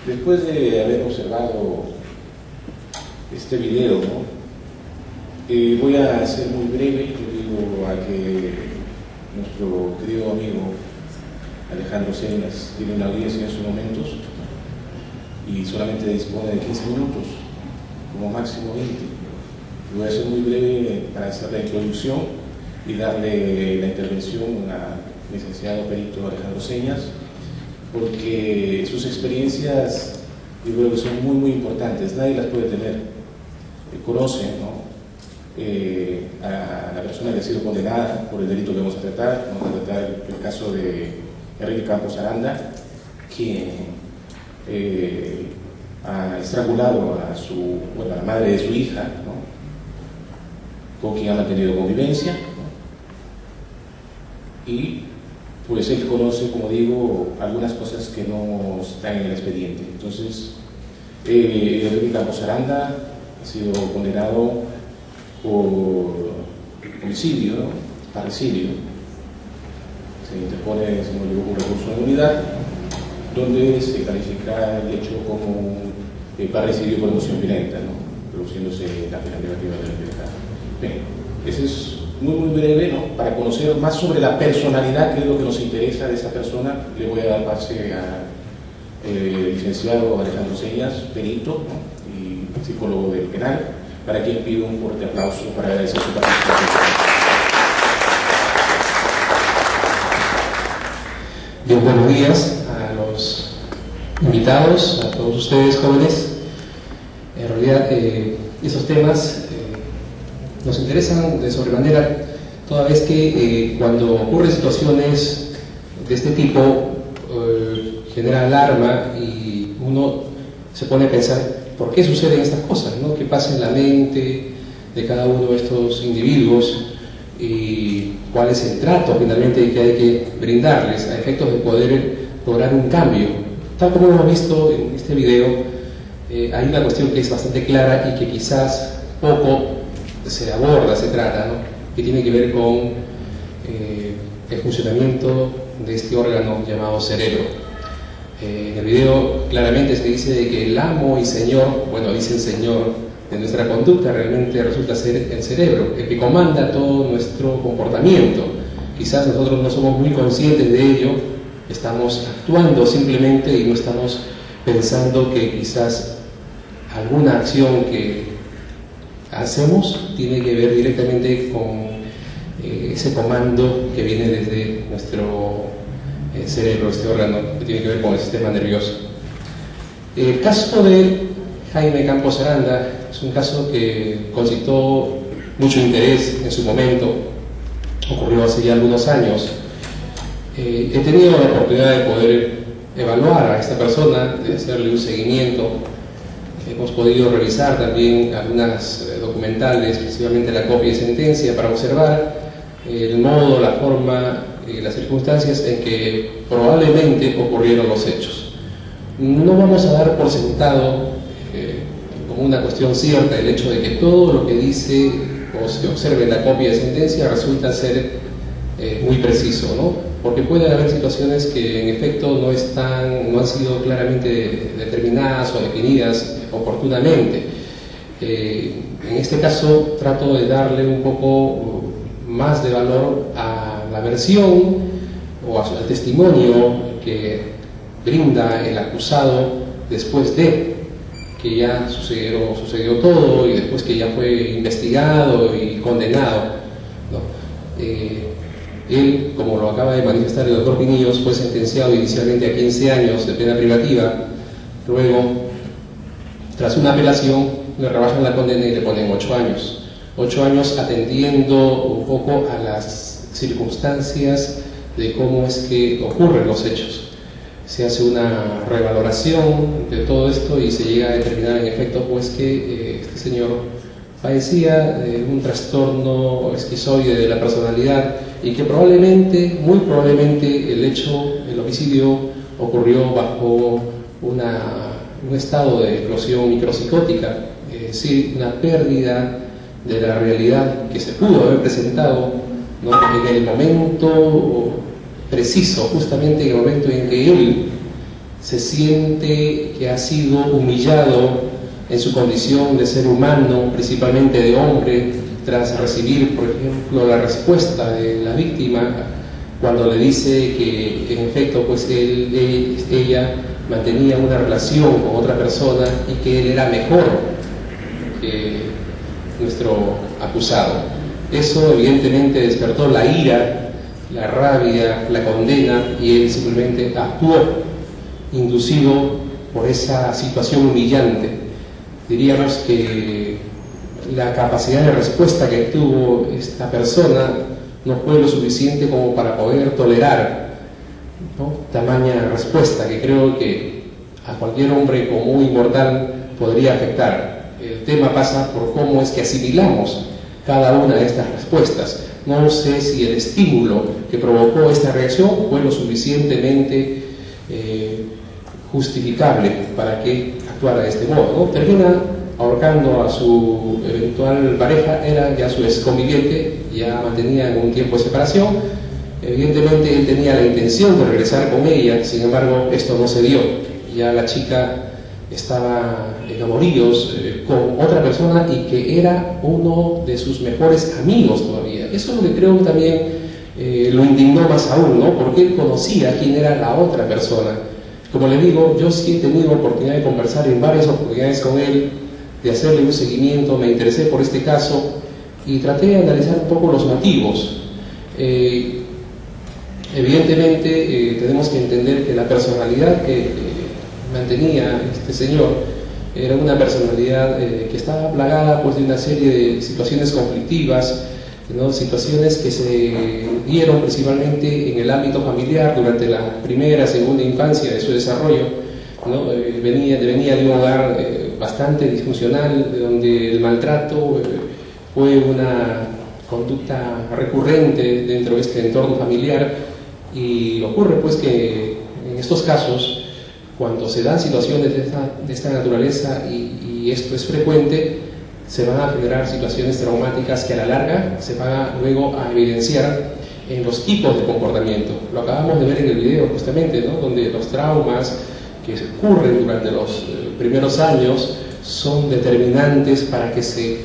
Después de haber observado este video, ¿no? Voy a ser muy breve. Yo digo a que nuestro querido amigo Alejandro Señas tiene una audiencia en estos momentos y solamente dispone de 15 minutos, como máximo 20. Voy a ser muy breve para hacer la introducción y darle la intervención al licenciado perito Alejandro Señas, porque sus experiencias yo creo que son muy importantes, nadie las puede tener. Conocen, ¿no? A la persona que ha sido condenada por el delito que vamos a tratar el caso de Enrique Campos Aranda, quien ha estrangulado a la madre de su hija, ¿no? Con quien ha mantenido convivencia, ¿no? Y pues él conoce, como digo, algunas cosas que no están en el expediente. Entonces, Enrique Campos Aranda ha sido condenado por homicidio, ¿no? Parricidio. Se interpone, si no me equivoco, un recurso de nulidad, donde se califica el hecho como parricidio por emoción violenta, ¿no? Produciéndose la pena negativa de la libertad. Bien, ese es muy breve, ¿no? Para conocer más sobre la personalidad, que es lo que nos interesa de esa persona, le voy a dar pase al licenciado Alejandro Señas, perito, ¿no? Y psicólogo del penal, para quien pido un fuerte aplauso para agradecer su participación. Bien, buenos días a los invitados, a todos ustedes jóvenes. En realidad, esos temas nos interesan de sobremanera, toda vez que cuando ocurren situaciones de este tipo genera alarma y uno se pone a pensar por qué suceden estas cosas, ¿no? ¿Qué pasa en la mente de cada uno de estos individuos y cuál es el trato finalmente que hay que brindarles a efectos de poder lograr un cambio? Tal como hemos visto en este video, hay una cuestión que es bastante clara y que quizás poco se aborda, se trata, ¿no? Que tiene que ver con el funcionamiento de este órgano llamado cerebro. En el video claramente se dice de que el amo y señor, bueno, dice el señor de nuestra conducta, realmente resulta ser el cerebro, el que comanda todo nuestro comportamiento. Quizás nosotros no somos muy conscientes de ello, estamos actuando simplemente y no estamos pensando que quizás alguna acción que hacemos tiene que ver directamente con ese comando que viene desde nuestro cerebro, este órgano que tiene que ver con el sistema nervioso. El caso de Jaime Campos Aranda es un caso que concitó mucho interés en su momento, ocurrió hace ya algunos años. He tenido la oportunidad de poder evaluar a esta persona, de hacerle un seguimiento. Hemos podido revisar también algunas documentales, principalmente la copia de sentencia, para observar el modo, la forma y las circunstancias en que probablemente ocurrieron los hechos. No vamos a dar por sentado como una cuestión cierta el hecho de que todo lo que dice o se observe en la copia de sentencia resulta ser muy preciso, ¿no? Porque pueden haber situaciones que en efecto no han sido claramente determinadas o definidas oportunamente. En este caso trato de darle un poco más de valor a la versión o al testimonio que brinda el acusado después de que ya sucedió todo y después que ya fue investigado y condenado, ¿no? Él, como lo acaba de manifestar el doctor Pinillos, fue sentenciado inicialmente a 15 años de pena privativa. Luego, tras una apelación, le rebajan la condena y le ponen 8 años. 8 años atendiendo un poco a las circunstancias de cómo es que ocurren los hechos. Se hace una revaloración de todo esto y se llega a determinar en efecto pues que este señor padecía de un trastorno esquizoide de la personalidad y que probablemente, muy probablemente, el homicidio ocurrió bajo un estado de explosión micropsicótica, es decir, una pérdida de la realidad que se pudo haber presentado, ¿no? En el momento preciso, justamente en el momento en que él se siente que ha sido humillado en su condición de ser humano, principalmente de hombre, tras recibir, por ejemplo, la respuesta de la víctima cuando le dice que en efecto pues ella mantenía una relación con otra persona y que él era mejor que nuestro acusado. Eso evidentemente despertó la ira, la rabia, la condena, y él simplemente actuó inducido por esa situación humillante. Diríamos que la capacidad de respuesta que tuvo esta persona no fue lo suficiente como para poder tolerar, ¿no?, tamaña respuesta, que creo que a cualquier hombre común y mortal podría afectar. El tema pasa por cómo es que asimilamos cada una de estas respuestas. No sé si el estímulo que provocó esta reacción fue lo suficientemente justificable para que actuara de este modo, ¿no? Termina ahorcando a su eventual pareja, era ya su ex conviviente, ya mantenían un tiempo de separación. Evidentemente él tenía la intención de regresar con ella, sin embargo esto no se dio. Ya la chica estaba en amoríos con otra persona y que era uno de sus mejores amigos todavía. Eso es lo que creo que también lo indignó más aún, ¿no? Porque él conocía quién era la otra persona. Como le digo, yo sí he tenido oportunidad de conversar en varias oportunidades con él, de hacerle un seguimiento, me interesé por este caso y traté de analizar un poco los motivos. Evidentemente tenemos que entender que la personalidad que mantenía este señor era una personalidad que estaba plagada pues de una serie de situaciones conflictivas, ¿no?, situaciones que se dieron principalmente en el ámbito familiar durante la primera, segunda infancia de su desarrollo, ¿no? Venía de un hogar bastante disfuncional, donde el maltrato fue una conducta recurrente dentro de este entorno familiar, y ocurre pues que en estos casos, cuando se dan situaciones de esta naturaleza y esto es frecuente, se van a generar situaciones traumáticas que a la larga se van luego a evidenciar en los tipos de comportamiento. Lo acabamos de ver en el video justamente, ¿no?, donde los traumas que ocurren durante los primeros años son determinantes para que se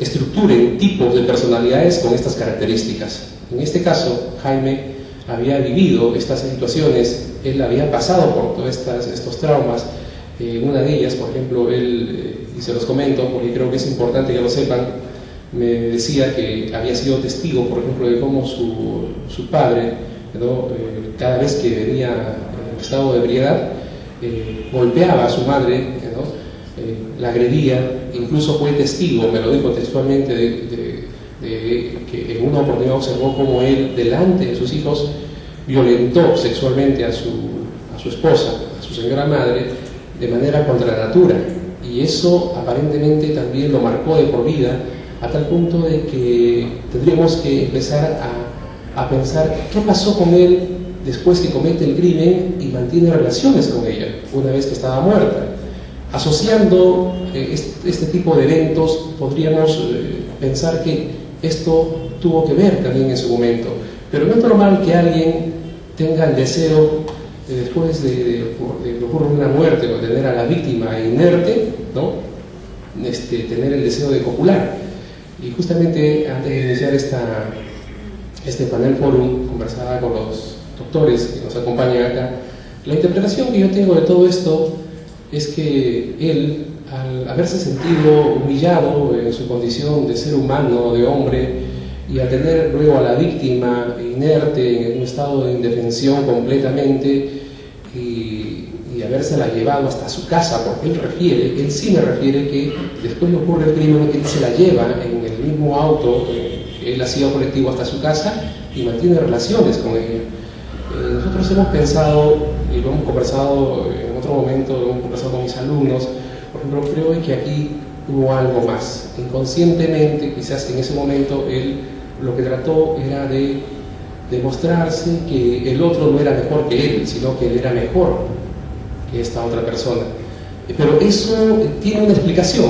estructuren tipos de personalidades con estas características. En este caso, Jaime había vivido estas situaciones, él había pasado por todos estos traumas. Una de ellas, por ejemplo, él, y se los comento porque creo que es importante que lo sepan, me decía que había sido testigo, por ejemplo, de cómo su padre, ¿no?, cada vez que venía en estado de ebriedad, golpeaba a su madre, ¿no?, la agredía. Incluso fue testigo, me lo dijo textualmente, de que en una oportunidad observó cómo él, delante de sus hijos, violentó sexualmente a su esposa, a su señora madre, de manera contra natura, y eso aparentemente también lo marcó de por vida, a tal punto de que tendríamos que empezar a pensar qué pasó con él después que comete el crimen y mantiene relaciones con ella una vez que estaba muerta. Asociando este tipo de eventos, podríamos pensar que esto tuvo que ver también en su momento, pero no es normal que alguien tenga el deseo, después de que ocurra una muerte o tener a la víctima inerte, ¿no?, tener el deseo de copular. Y justamente antes de iniciar este panel forum, conversaba con los doctores que nos acompañan acá. La interpretación que yo tengo de todo esto es que él, al haberse sentido humillado en su condición de ser humano, de hombre, y al tener luego a la víctima inerte en un estado de indefensión completamente, y habérsela llevado hasta su casa, porque él sí me refiere que después de ocurre el crimen, él se la lleva en el mismo auto, él ha sido colectivo hasta su casa y mantiene relaciones con ella. Nosotros hemos pensado, y lo hemos conversado en otro momento, lo hemos conversado con mis alumnos, por ejemplo, creo que aquí hubo algo más. Inconscientemente, quizás en ese momento, él lo que trató era de demostrarse que el otro no era mejor que él, sino que él era mejor que esta otra persona. Pero eso tiene una explicación.